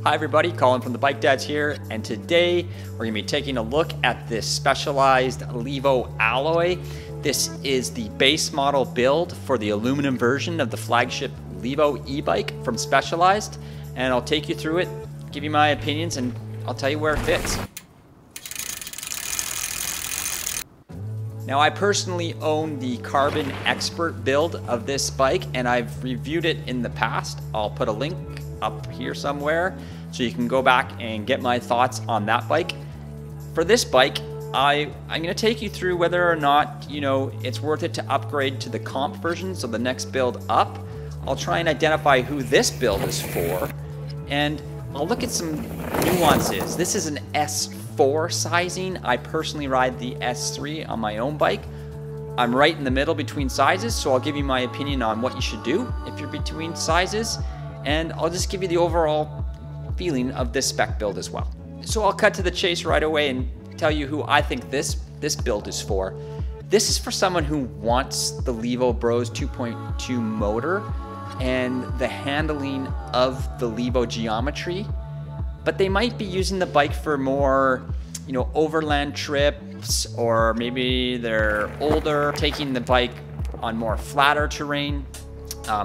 Hi everybody, Colin from the Bike Dads here, and today we're going to be taking a look at this Specialized Levo alloy. This is the base model build for the aluminum version of the flagship Levo e-bike from Specialized, and I'll take you through it, give you my opinions, and I'll tell you where it fits. Now, I personally own the Carbon Expert build of this bike, and I've reviewed it in the past. I'll put a link up here somewhere so you can go back and get my thoughts on that bike. For this bike, I'm going to take you through whether or not, it's worth it to upgrade to the comp version, so the next build up. I'll try and identify who this build is for, and I'll look at some nuances. This is an S4 sizing. I personally ride the S3 on my own bike. I'm right in the middle between sizes, so I'll give you my opinion on what you should do if you're between sizes, and I'll just give you the overall feeling of this spec build as well. So I'll cut to the chase right away and tell you who I think this build is for. This is for someone who wants the Levo Bros 2.2 motor and the handling of the Levo geometry, but they might be using the bike for more, overland trips, or maybe they're older, taking the bike on more flatter terrain.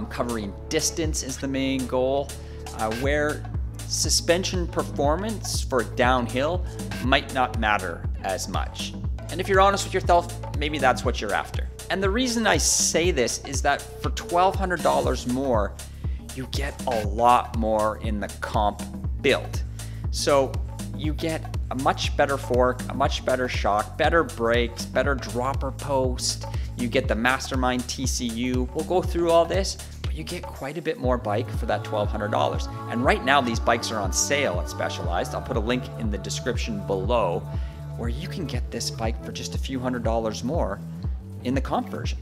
Covering distance is the main goal, where suspension performance for downhill might not matter as much. And if you're honest with yourself, maybe that's what you're after. And the reason I say this is that for $1,200 more, you get a lot more in the comp build. So you get a much better fork, a much better shock, better brakes, better dropper post. You get the Mastermind TCU. We'll go through all this, but you get quite a bit more bike for that $1,200. And right now these bikes are on sale at Specialized. I'll put a link in the description below where you can get this bike for just a few $100s more in the comp version.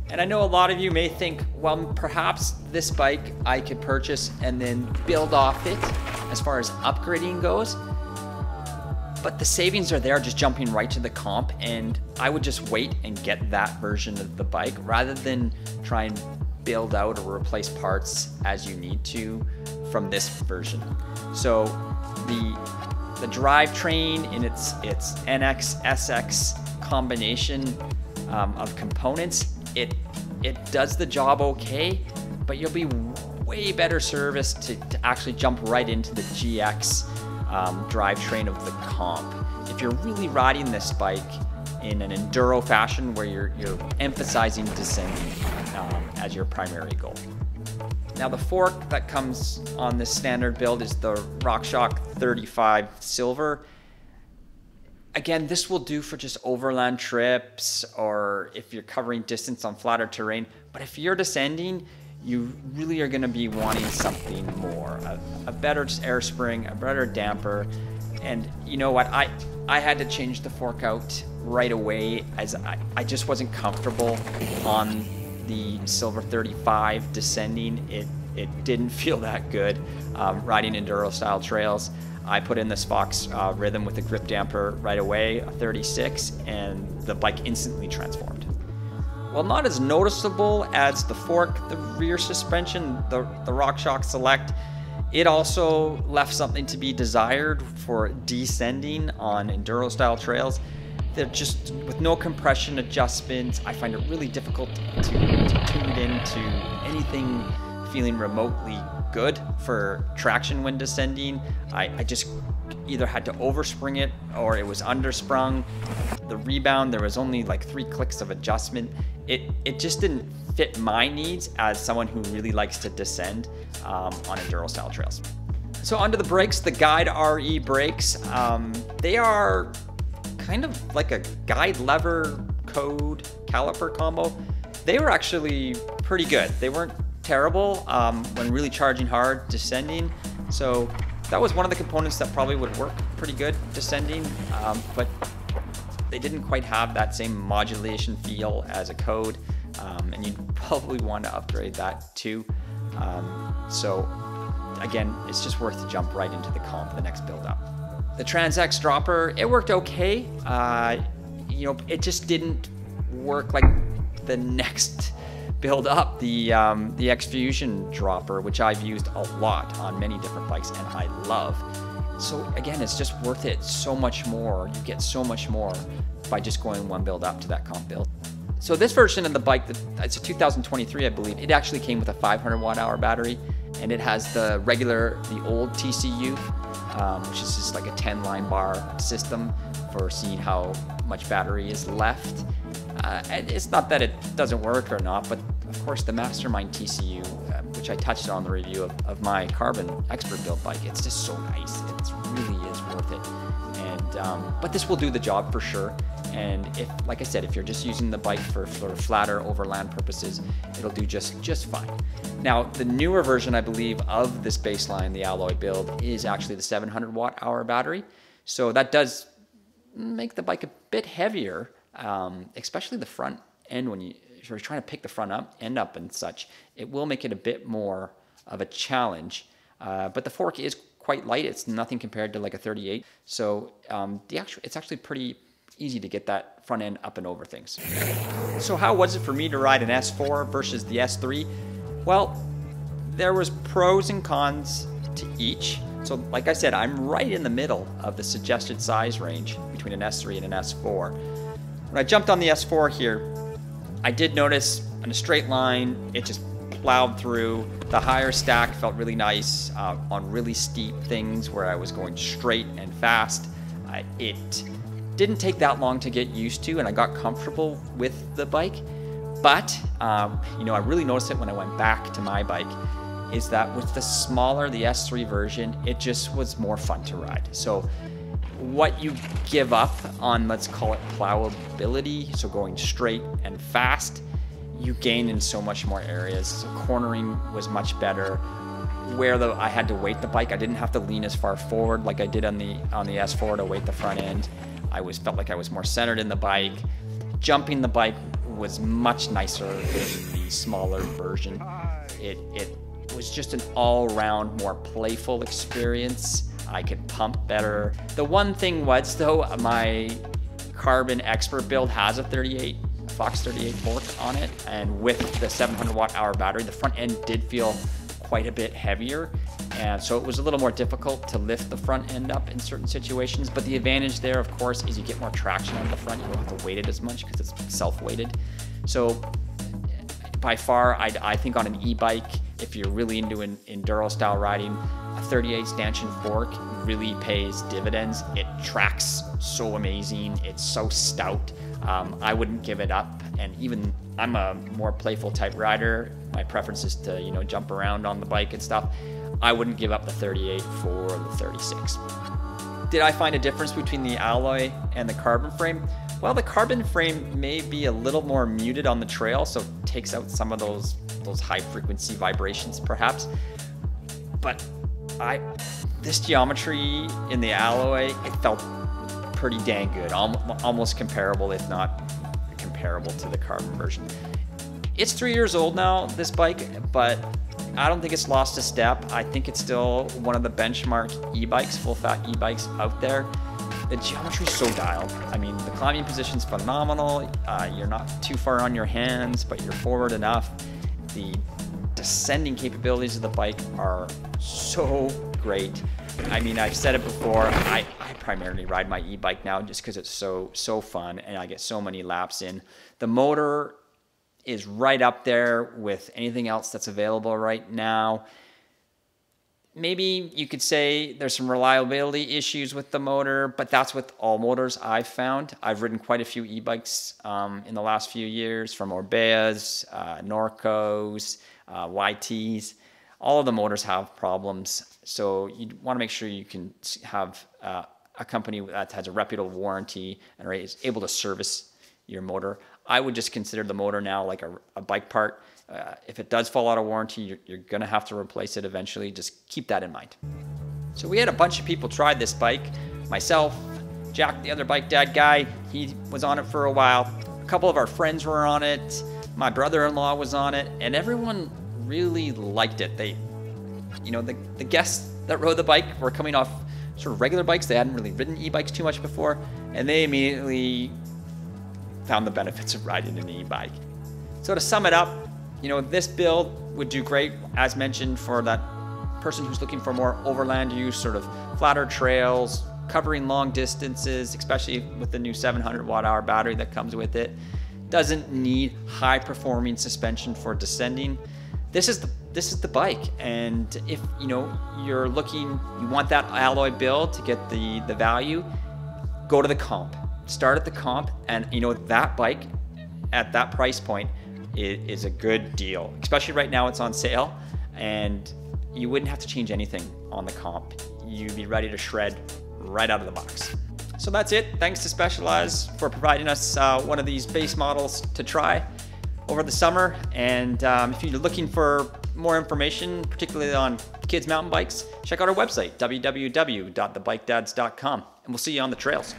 And I know a lot of you may think, well, perhaps this bike I could purchase and then build off it as far as upgrading goes. But the savings are there just jumping right to the comp, and I would just wait and get that version of the bike rather than try and build out or replace parts as you need to from this version. So the drivetrain in its NX SX combination of components, it does the job okay, but you'll be way better serviced to actually jump right into the GX drivetrain of the comp. If you're really riding this bike in an enduro fashion where you're emphasizing descending as your primary goal. Now, the fork that comes on this standard build is the RockShox 35 Silver. Again, this will do for just overland trips or if you're covering distance on flatter terrain, but if you're descending, you really are going to be wanting something more, a better air spring, a better damper. And you know what, I had to change the fork out right away as I just wasn't comfortable on the Silver 35 descending. It didn't feel that good riding enduro style trails. I put in this Fox Rhythm with a grip damper right away, a 36, and the bike instantly transformed. While not as noticeable as the fork, the rear suspension, the RockShox Select, it also left something to be desired for descending on enduro style trails. They're just, with no compression adjustments, I find it really difficult to tune it into anything feeling remotely good for traction when descending. I just either had to overspring it or it was undersprung. The rebound, there was only like 3 clicks of adjustment. It just didn't fit my needs as someone who really likes to descend on enduro style trails. So onto the brakes, the Guide RE brakes. They are kind of like a guide lever code caliper combo. They were actually pretty good. They weren't terrible when really charging hard descending. So that was one of the components that probably would work pretty good descending, but they didn't quite have that same modulation feel as a code, and you'd probably want to upgrade that too. So again, it's just worth to jump right into the comp, the next build up. The TransX dropper, it worked okay. It just didn't work like the next build up the X-Fusion dropper, which I've used a lot on many different bikes and I love. So again, it's just worth it so much more. You get so much more by just going one build up to that comp build. So this version of the bike, it's a 2023, I believe. It actually came with a 500 watt-hour battery, and it has the old TCU, which is just like a 10-line bar system for seeing how much battery is left. And it's not that it doesn't work or not, but of course the Mastermind TCU, which I touched on in the review of my Carbon Expert build bike, it's just so nice. It really is worth it. And but this will do the job for sure. And if, like I said, if you're just using the bike for flatter overland purposes, it'll do just fine. Now, the newer version, I believe, of this baseline, the alloy build, is actually the 700 watt-hour battery. So that does make the bike a bit heavier, especially the front end when you're trying to pick the front end up and such. It will make it a bit more of a challenge, but the fork is quite light. It's nothing compared to like a 38. So it's actually pretty easy to get that front end up and over things. So how was it for me to ride an S4 versus the S3? Well, there was pros and cons to each. So like I said, I'm right in the middle of the suggested size range between an S3 and an S4. When I jumped on the S4 here, I did notice in a straight line, it just plowed through. The higher stack felt really nice on really steep things where I was going straight and fast. It didn't take that long to get used to, and I got comfortable with the bike. But, I really noticed it when I went back to my bike, is that with the smaller, the S3 version, it just was more fun to ride. So what you give up on, let's call it plowability, so going straight and fast, you gain in so much more areas. So cornering was much better. Where I had to weight the bike, I didn't have to lean as far forward like I did on the S4 to weight the front end. Felt like I was more centered in the bike. Jumping the bike was much nicer than the smaller version. It was just an all-around more playful experience. I could pump better. The one thing was though, my Carbon Expert build has a Fox 38 fork on it, and with the 700 watt-hour battery, the front end did feel quite a bit heavier, and so it was a little more difficult to lift the front end up in certain situations. But the advantage there, of course, is you get more traction on the front. You don't have to weight it as much because it's self-weighted. So by far, I think on an e-bike, if you're really into an enduro style riding, a 38 stanchion fork really pays dividends. It tracks so amazing. It's so stout. I wouldn't give it up. And even I'm a more playful type rider. My preference is to, jump around on the bike and stuff. I wouldn't give up the 38 for the 36. Did I find a difference between the alloy and the carbon frame? Well, the carbon frame may be a little more muted on the trail, so it takes out some of those high frequency vibrations perhaps. But this geometry in the alloy, it felt pretty dang good, almost comparable, if not comparable to the carbon version. It's 3 years old now, this bike, but I don't think it's lost a step. I think it's still one of the benchmark e-bikes, full fat e-bikes out there. The geometry's so dialed. I mean, the climbing position's phenomenal. You're not too far on your hands, but you're forward enough. The descending capabilities of the bike are so great. I mean, I've said it before, I primarily ride my e-bike now just because it's so fun and I get so many laps in. The motor is right up there with anything else that's available right now. Maybe you could say there's some reliability issues with the motor, but that's with all motors I've found. I've ridden quite a few e-bikes in the last few years, from Orbeas, Norcos, YTs. All of the motors have problems, so you want to make sure you can have a company that has a reputable warranty and is able to service your motor. I would just consider the motor now like a bike part. If it does fall out of warranty, you're going to have to replace it eventually. Just keep that in mind. So we had a bunch of people try this bike. Myself, Jack, the other bike dad guy, he was on it for a while. A couple of our friends were on it. My brother-in-law was on it, and everyone really liked it. The guests that rode the bike were coming off sort of regular bikes. They hadn't really ridden e-bikes too much before, and they immediately found the benefits of riding an e-bike. So to sum it up, You know, this build would do great, as mentioned, for that person who's looking for more overland use, sort of flatter trails, covering long distances, especially with the new 700 watt-hour battery that comes with it. Doesn't need high performing suspension for descending. This is the bike, and if you know you're looking, you want that alloy build to get the value, go to the comp. Start at the comp, and you know that bike at that price point is a good deal. Especially right now, it's on sale, and you wouldn't have to change anything on the comp. You'd be ready to shred right out of the box. So that's it. Thanks to Specialized for providing us one of these base models to try over the summer. And if you're looking for more information, particularly on kids mountain bikes, check out our website, www.thebikedads.com, and we'll see you on the trails.